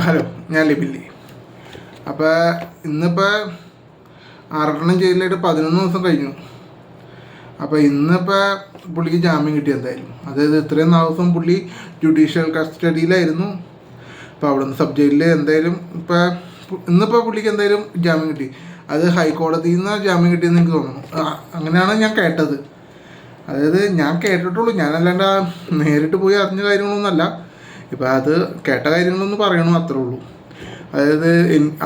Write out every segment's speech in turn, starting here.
Hello, ഞാൻ ലിബില്ലി. അപ്പോൾ ഇന്നിപ്പോൾ 6 ജയിലിലായിട്ട് 11 ദിവസം കഴിഞ്ഞു. അപ്പോൾ ഇന്നിപ്പോൾ പുള്ളിക്ക് ജാമ്യം കിട്ടി എന്തായാലും. അതായത് ഇത്രയും ദിവസം പുള്ളി ജുഡീഷ്യൽ കസ്റ്റഡിയിലായിരുന്നു. അപ്പോൾ അവിടെ നിന്ന് സബ് ജയിലിൽ എന്തായാലും ഇന്നിപ്പോൾ പുള്ളിക്ക് എന്തായാലും ജാമ്യം കിട്ടി. അത് ഹൈക്കോടതിയിൽ നിന്ന് ജാമ്യം കിട്ടിയെന്ന് എനിക്ക് തോന്നുന്നു. അങ്ങനെയാണ് ഞാൻ കേട്ടത്. അതായത് ഞാൻ കേട്ടിട്ടുള്ളൂ, ഞാനല്ലാണ്ട് നേരിട്ട് പോയി അറിഞ്ഞ കാര്യങ്ങളൊന്നുമല്ല. ഇപ്പം അത് കേട്ട കാര്യങ്ങളൊന്നും പറയണു, അത്രേ ഉള്ളൂ. അതായത്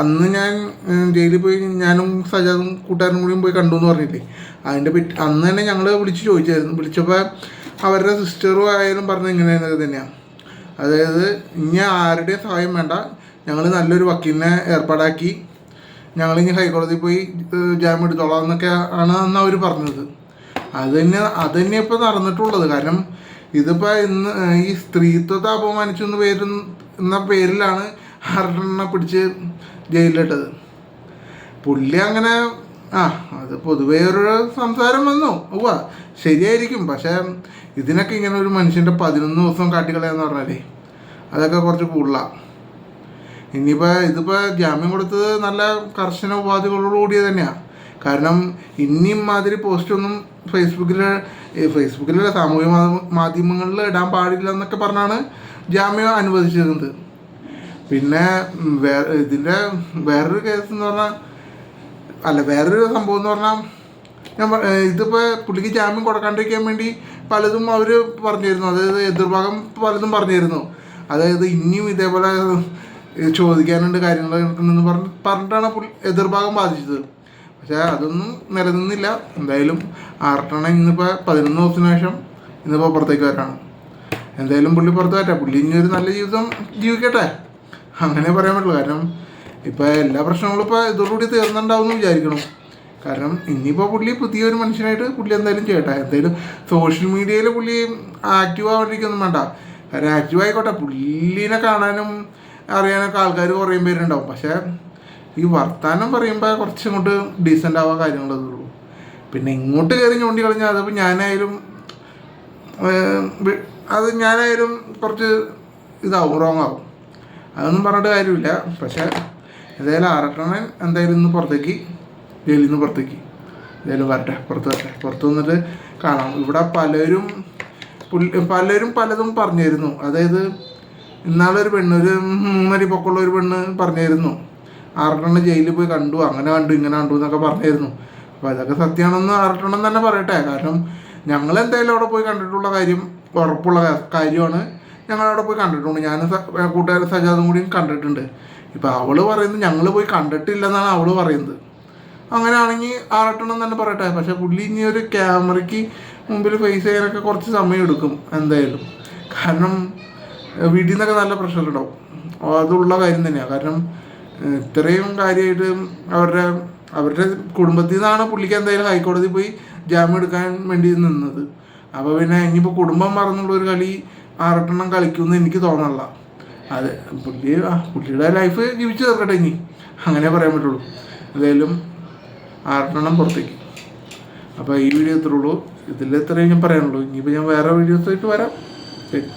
അന്ന് ഞാൻ ജയിലിൽ പോയി ഞാനും സജാദും കൂട്ടുകാരനും കൂടിയും പോയി കണ്ടു എന്ന് പറഞ്ഞില്ലേ, അതിൻ്റെ അന്ന് തന്നെ ഞങ്ങൾ ചോദിച്ചായിരുന്നു. വിളിച്ചപ്പോൾ അവരുടെ സിസ്റ്ററും ആയാലും പറഞ്ഞത് ഇങ്ങനെ തന്നെയാണ്. അതായത് ഇനി ആരുടെയും സഹായം വേണ്ട, ഞങ്ങൾ നല്ലൊരു വക്കീലിനെ ഏർപ്പാടാക്കി ഞങ്ങളിനി ഹൈക്കോടതിയിൽ പോയി ജാമ്യം എടുത്തോളാം എന്നൊക്കെ ആണ് അന്ന് അവർ പറഞ്ഞത്. അത് തന്നെ ഇപ്പോൾ നടന്നിട്ടുള്ളത്. കാരണം ഇതിപ്പോൾ ഇന്ന് ഈ സ്ത്രീത്വത്തെ അപമാനിച്ചു എന്ന പേരിലാണ് 6 പിടിച്ച് ജയിലിലിട്ടത്. പുള്ളി അങ്ങനെ അത് പൊതുവേ ഒരു സംസാരം വന്നു. ശരിയായിരിക്കും, പക്ഷേ ഇതിനൊക്കെ ഇങ്ങനെ ഒരു മനുഷ്യൻ്റെ 11 ദിവസം കാട്ടിക്കളയാന്ന് പറഞ്ഞാലേ അതൊക്കെ കുറച്ച് കൂടുതലാണ്. ഇതിപ്പോൾ ജാമ്യം കൊടുത്തത് നല്ല കർശന ഉപാധികളോടുകൂടിയ തന്നെയാണ്. കാരണം ഇനിയും മാതിരി പോസ്റ്റൊന്നും ഫേസ്ബുക്കിലല്ല സാമൂഹ്യ മാധ്യമങ്ങളിൽ ഇടാൻ പാടില്ല എന്നൊക്കെ പറഞ്ഞാണ് ജാമ്യം അനുവദിച്ചിരുന്നത്. പിന്നെ ഇതിൻ്റെ വേറൊരു കേസ് എന്ന് പറഞ്ഞാൽ വേറൊരു സംഭവം എന്ന് പറഞ്ഞാൽ ഇതിപ്പോൾ പുള്ളിക്ക് ജാമ്യം കൊടുക്കാണ്ടിരിക്കാൻ വേണ്ടി പലതും അവർ പറഞ്ഞിരുന്നു. അതായത് എതിർഭാഗം പലതും പറഞ്ഞിരുന്നു. അതായത് ഇനിയും ഇതേപോലെ ചോദിക്കാനുണ്ട് കാര്യങ്ങൾ എന്ന് പറഞ്ഞിട്ടാണ് എതിർഭാഗം ബാധിച്ചത്. പക്ഷേ അതൊന്നും നിലനിന്നില്ല. എന്തായാലും ആറട്ടണ ഇന്നിപ്പോൾ 11 ദിവസത്തിന് ശേഷം ഇന്നിപ്പോൾ പുറത്തേക്ക് വരാണ്. എന്തായാലും പുള്ളി പുറത്ത് വരട്ടെ. പുള്ളി ഇനി ഒരു നല്ല ജീവിതം ജീവിക്കട്ടെ, അങ്ങനെ പറയാൻ പറ്റുള്ളൂ. കാരണം ഇപ്പോൾ എല്ലാ പ്രശ്നങ്ങളും ഇപ്പോൾ ഇതോടുകൂടി തീർന്നുണ്ടാവും എന്ന് വിചാരിക്കണം. കാരണം ഇനിയിപ്പോൾ പുള്ളി പുതിയൊരു മനുഷ്യനായിട്ട് പുള്ളി എന്തായാലും ചെയ്യട്ടെ. എന്തായാലും സോഷ്യൽ മീഡിയയിൽ പുള്ളി ആക്റ്റീവ് ആവാണ്ടിരിക്കൊന്നും വേണ്ട. കാരണം ആക്റ്റീവ് ആയിക്കോട്ടെ, പുള്ളീനെ കാണാനും അറിയാനൊക്കെ ആൾക്കാർ കുറേ പേരുണ്ടാവും. പക്ഷേ ഈ വർത്താനം പറയുമ്പോൾ കുറച്ചും ഇങ്ങോട്ട് ഡീസൻ്റ് ആവാൻ കാര്യങ്ങളുള്ളൂ. പിന്നെ ഇങ്ങോട്ട് കയറി ചൂണ്ടി കളഞ്ഞാൽ അതിപ്പോൾ ഞാനായാലും കുറച്ച് ഇതാവും, റോങ് ആവും. അതൊന്നും പറഞ്ഞിട്ട് കാര്യമില്ല. പക്ഷേ എന്തായാലും ആറട്ടണൻ എന്തായാലും ഇന്ന് പുറത്തേക്ക്, ജയിലിൽ നിന്ന് പുറത്തേക്ക് എന്തായാലും വരട്ടെ, പുറത്ത് വന്നിട്ട് കാണാം. ഇവിടെ പലരും പലതും പറഞ്ഞിരുന്നു. അതായത് ഇന്നാളൊരു പെണ്ണ്, ഒരു 3 അടി പൊക്കമുള്ള ഒരു പെണ്ണ് പറഞ്ഞിരുന്നു, ആറട്ടണ്ണ ജയിലിൽ പോയി കണ്ടു, അങ്ങനെ കണ്ടു ഇങ്ങനെ കണ്ടു എന്നൊക്കെ പറഞ്ഞിരുന്നു. അപ്പോൾ അതൊക്കെ സത്യമാണെന്ന് ആറട്ടണ്ണം തന്നെ പറയട്ടെ. കാരണം ഞങ്ങൾ എന്തായാലും അവിടെ പോയി കണ്ടിട്ടുള്ള കാര്യം ഉറപ്പുള്ള കാര്യമാണ്. ഞങ്ങളവിടെ പോയി കണ്ടിട്ടുണ്ട്. ഞാനും കൂട്ടുകാരും സജാദും കൂടിയും കണ്ടിട്ടുണ്ട്. ഇപ്പോൾ അവൾ പറയുന്നത് ഞങ്ങൾ പോയി കണ്ടിട്ടില്ലെന്നാണ് അവൾ പറയുന്നത്. അങ്ങനെയാണെങ്കിൽ ആറട്ടണ്ണം തന്നെ പറയട്ടെ. പക്ഷേ പുള്ളി ഇനി ഒരു ക്യാമറയ്ക്ക് മുമ്പിൽ ഫേസ് ചെയ്യാനൊക്കെ കുറച്ച് സമയം എടുക്കും എന്തായാലും. കാരണം വീട്ടിൽ നിന്നൊക്കെ നല്ല പ്രഷർ ഉണ്ടാവും. അതുള്ള കാര്യം തന്നെയാണ്. കാരണം ഇത്രയും കാര്യമായിട്ട് അവരുടെ കുടുംബത്തിൽ നിന്നാണ് പുള്ളിക്ക് എന്തായാലും ഹൈക്കോടതി പോയി ജാമ്യം എടുക്കാൻ വേണ്ടി നിന്നത്. അപ്പോൾ പിന്നെ ഇനിയിപ്പോൾ കുടുംബം മറന്നുള്ളൊരു കളി ആറട്ടെണ്ണം കളിക്കുമെന്ന് എനിക്ക് തോന്നണില്ല. അത് പുള്ളിയുടെ ലൈഫ് ജീവിച്ചു തീർക്കട്ടെ, ഇനി അങ്ങനെ പറയാൻ പറ്റുള്ളൂ. എന്തായാലും ആറട്ടെണ്ണം പുറത്തേക്ക്. അപ്പോൾ ഈ വീഡിയോ ഇത്രേ ഉള്ളൂ. ഇതിൽ ഇത്രയും ഞാൻ പറയാനുള്ളൂ. ഇനിയിപ്പോൾ ഞാൻ വേറെ വീഡിയോസായിട്ട് വരാം. ശരി.